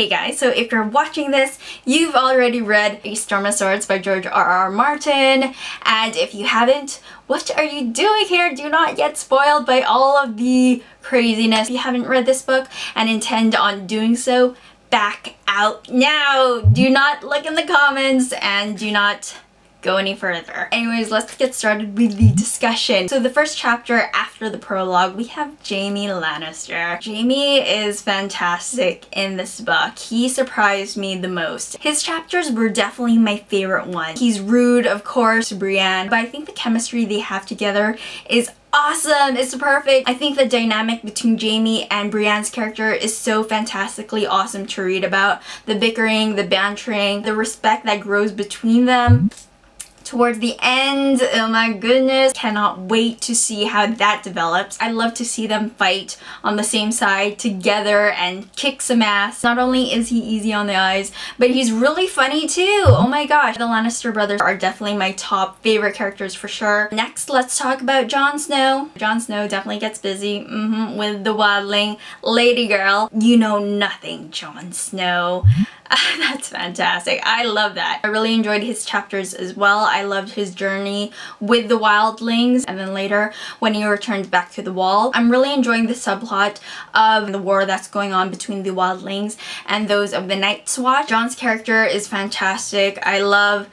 Hey guys, so if you're watching this, you've already read A Storm of Swords by George R.R. Martin, and if you haven't, what are you doing here? Do not get spoiled by all of the craziness. If you haven't read this book and intend on doing so, back out now! Do not look in the comments and do not go any further. Anyways, let's get started with the discussion. So the first chapter after the prologue, we have Jaime Lannister. Jaime is fantastic in this book. He surprised me the most. His chapters were definitely my favorite one. He's rude, of course, to Brienne, but I think the chemistry they have together is awesome. It's perfect. I think the dynamic between Jaime and Brienne's character is so fantastically awesome to read about. The bickering, the bantering, the respect that grows between them towards the end. Oh my goodness, cannot wait to see how that develops. I love to see them fight on the same side together and kick some ass. Not only is he easy on the eyes, but he's really funny too. Oh my gosh, the Lannister brothers are definitely my top favorite characters for sure. Next, let's talk about Jon Snow. Jon Snow definitely gets busy with the wildling lady girl. You know nothing, Jon Snow. That's fantastic. I love that. I really enjoyed his chapters as well. I loved his journey with the wildlings, and then later when he returns back to the wall. I'm really enjoying the subplot of the war that's going on between the wildlings and those of the Night's Watch. Jon's character is fantastic. I love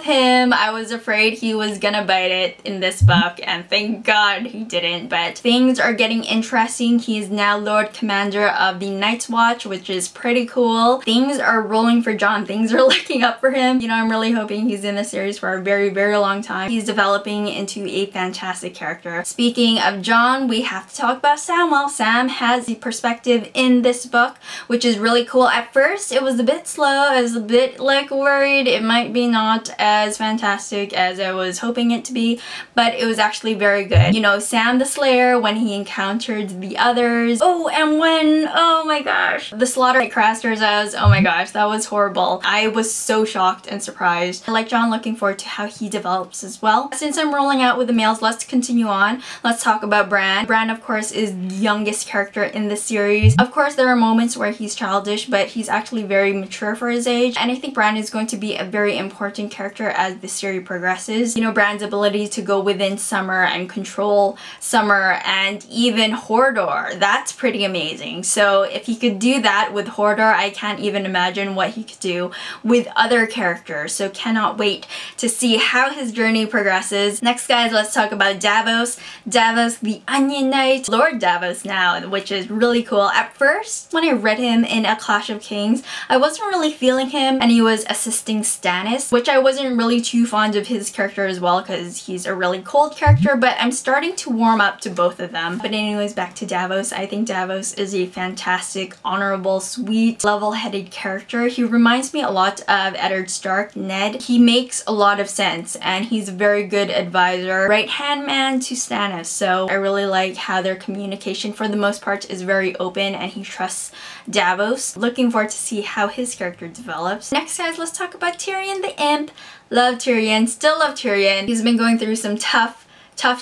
him. I was afraid he was gonna bite it in this book, and thank God he didn't, but things are getting interesting. He is now Lord Commander of the Night's Watch, which is pretty cool. Things are rolling for Jon. Things are looking up for him. You know, I'm really hoping he's in the series for a very, very long time. He's developing into a fantastic character. Speaking of Jon, we have to talk about Samwell. Sam has the perspective in this book, which is really cool. At first, it was a bit slow. I was a bit like worried it might be not as fantastic as I was hoping it to be, but it was actually very good. You know, Sam the Slayer, when he encountered the others. Oh, and when, oh my gosh, the slaughter at Craster's House, oh my gosh, that was horrible. I was so shocked and surprised. I like Jon, looking forward to how he develops as well. Since I'm rolling out with the males, let's continue on. Let's talk about Bran. Bran, of course, is the youngest character in the series. Of course, there are moments where he's childish, but he's actually very mature for his age, and I think Bran is going to be a very important character as the series progresses. You know, Bran's ability to go within Summer and control Summer and even Hodor, that's pretty amazing. So if he could do that with Hodor, I can't even imagine what he could do with other characters. So cannot wait to see how his journey progresses. Next, guys, let's talk about Davos. Davos the Onion Knight, Lord Davos now, which is really cool. At first, when I read him in A Clash of Kings, I wasn't really feeling him, and he was assisting Stannis, which I wasn't really too fond of his character as well because he's a really cold character, but I'm starting to warm up to both of them. But anyways, back to Davos. I think Davos is a fantastic, honorable, sweet, level-headed character. He reminds me a lot of Eddard Stark, Ned. He makes a lot of sense, and he's a very good advisor, right-hand man to Stannis. So I really like how their communication for the most part is very open, and he trusts Davos. Looking forward to see how his character develops. Next, guys, let's talk about Tyrion the Imp. Love Tyrion, still love Tyrion. He's been going through some tough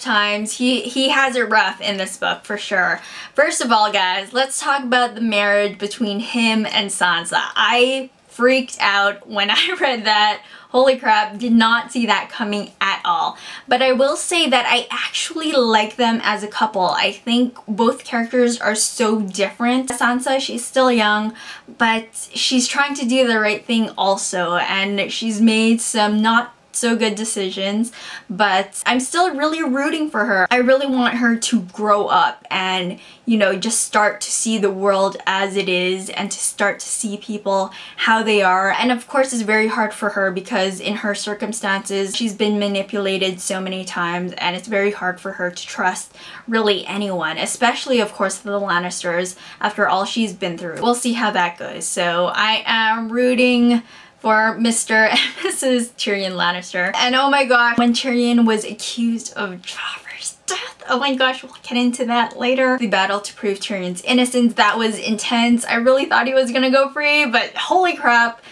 times. He has it rough in this book for sure. First of all, guys, let's talk about the marriage between him and Sansa. I freaked out when I read that. Holy crap, did not see that coming at all. But I will say that I actually like them as a couple. I think both characters are so different. Sansa, she's still young, but she's trying to do the right thing also, and she's made some not so good decisions, but I'm still really rooting for her. I really want her to grow up and, you know, just start to see the world as it is and to start to see people how they are. And of course, it's very hard for her because in her circumstances, she's been manipulated so many times, and it's very hard for her to trust really anyone, especially of course the Lannisters after all she's been through. We'll see how that goes. So I am rooting for Mr. and Mrs. Tyrion Lannister. And oh my gosh, when Tyrion was accused of Joffrey's death, oh my gosh, we'll get into that later. The battle to prove Tyrion's innocence, that was intense. I really thought he was gonna go free, but holy crap,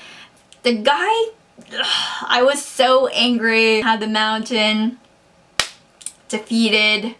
the guy, I was so angry. Had the mountain defeated.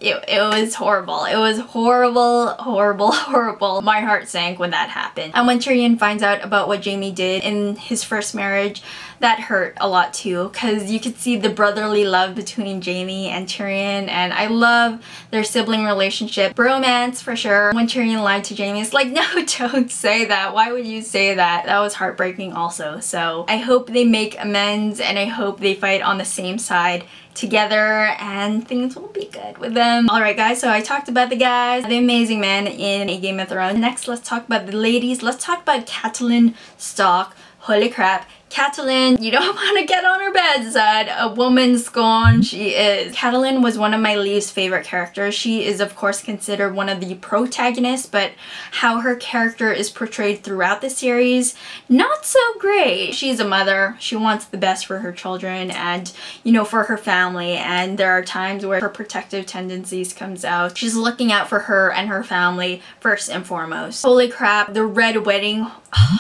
it was horrible. It was horrible, horrible, horrible. My heart sank when that happened. And when Tyrion finds out about what Jaime did in his first marriage, that hurt a lot too, because you could see the brotherly love between Jaime and Tyrion, and I love their sibling relationship. Bromance for sure. When Tyrion lied to Jaime, it's like, no, don't say that. Why would you say that? That was heartbreaking also. So I hope they make amends, and I hope they fight on the same side together and things will be good with them. Alright guys, so I talked about the guys, the amazing men in A Game of Thrones. Next, let's talk about the ladies. Let's talk about Catelyn Stark. Holy crap. Catelyn, you don't want to get on her bedside. A woman scorn she is. Catelyn was one of my least favorite characters. She is of course considered one of the protagonists, but how her character is portrayed throughout the series, not so great. She's a mother. She wants the best for her children and, you know, for her family, and there are times where her protective tendencies comes out. She's looking out for her and her family first and foremost. Holy crap, the Red Wedding,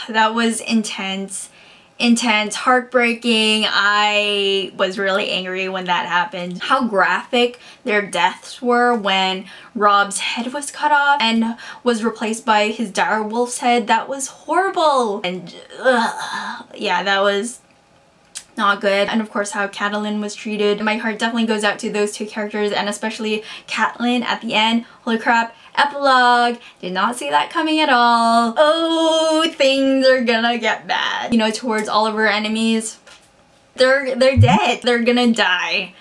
that was intense. Heartbreaking. I was really angry when that happened. How graphic their deaths were when Robb's head was cut off and was replaced by his direwolf's head. That was horrible. And yeah, that was not good. And of course how Catelyn was treated. My heart definitely goes out to those two characters, and especially Catelyn at the end. Holy crap. Epilogue. Did not see that coming at all. Oh, things are gonna get bad. You know, towards all of her enemies. They're dead. They're gonna die.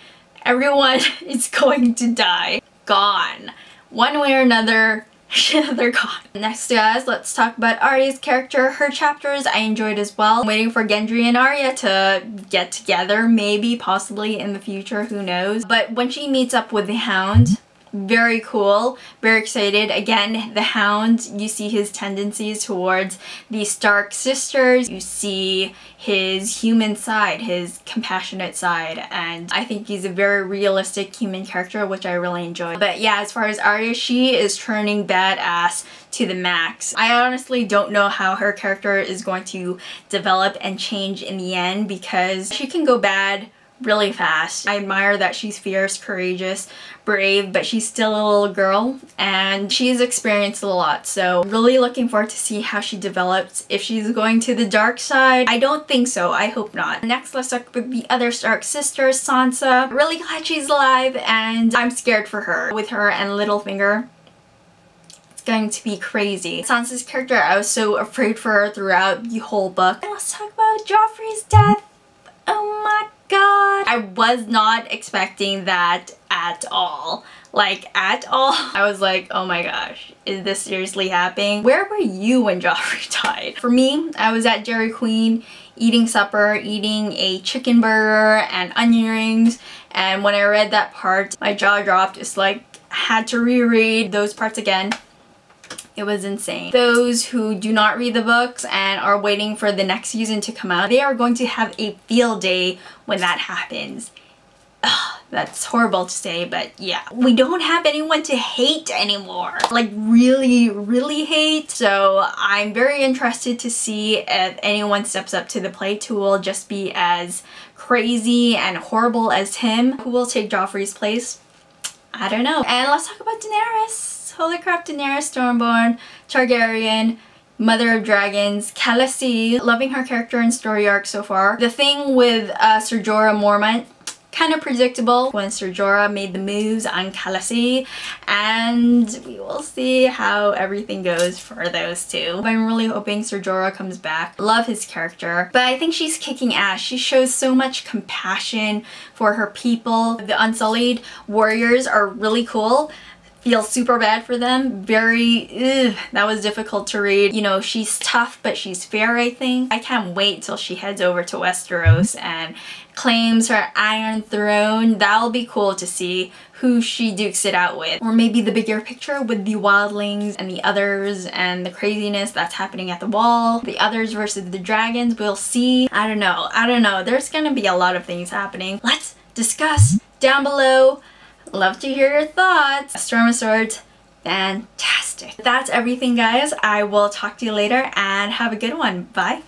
Everyone is going to die. Gone. One way or another, they're gone. Next guys, let's talk about Arya's character. Her chapters I enjoyed as well. I'm waiting for Gendry and Arya to get together, maybe, possibly in the future, who knows. But when she meets up with the Hound, very cool, very excited. Again, the Hound, you see his tendencies towards the Stark sisters, you see his human side, his compassionate side, and I think he's a very realistic human character, which I really enjoy. But yeah, as far as Arya, she is turning badass to the max. I honestly don't know how her character is going to develop and change in the end, because she can go bad really fast. I admire that she's fierce, courageous, brave, but she's still a little girl and she's experienced a lot. So really looking forward to see how she develops. If she's going to the dark side, I don't think so. I hope not. Next, let's talk about the other Stark sister, Sansa. Really glad she's alive, and I'm scared for her. With her and Littlefinger, it's going to be crazy. Sansa's character, I was so afraid for her throughout the whole book. And let's talk about Joffrey's death. Oh my god. I was not expecting that at all. Like, at all. I was like, oh my gosh, is this seriously happening? Where were you when Joffrey died? For me, I was at Dairy Queen eating supper, eating a chicken burger and onion rings, and when I read that part, my jaw dropped. It's like, I had to reread those parts again. It was insane. Those who do not read the books and are waiting for the next season to come out, they are going to have a field day when that happens. Ugh, that's horrible to say, but yeah. We don't have anyone to hate anymore. Like, really, really hate. So I'm very interested to see if anyone steps up to the plate who will just be as crazy and horrible as him. Who will take Joffrey's place? I don't know. And let's talk about Daenerys. Holy crap, Daenerys Stormborn, Targaryen, Mother of Dragons, Khaleesi. Loving her character and story arc so far. The thing with Ser Jorah Mormont, kind of predictable when Ser Jorah made the moves on Khaleesi, and we will see how everything goes for those two. I'm really hoping Ser Jorah comes back. Love his character, but I think she's kicking ass. She shows so much compassion for her people. The Unsullied warriors are really cool. Feel super bad for them. Very, that was difficult to read. You know, she's tough, but she's fair, I think. I can't wait till she heads over to Westeros and claims her Iron Throne. That'll be cool to see who she dukes it out with. Or maybe the bigger picture with the wildlings and the others and the craziness that's happening at the wall. The others versus the dragons, we'll see. I don't know. There's gonna be a lot of things happening. Let's discuss down below. Love to hear your thoughts. Storm of Swords, fantastic. That's everything, guys. I will talk to you later and have a good one. Bye.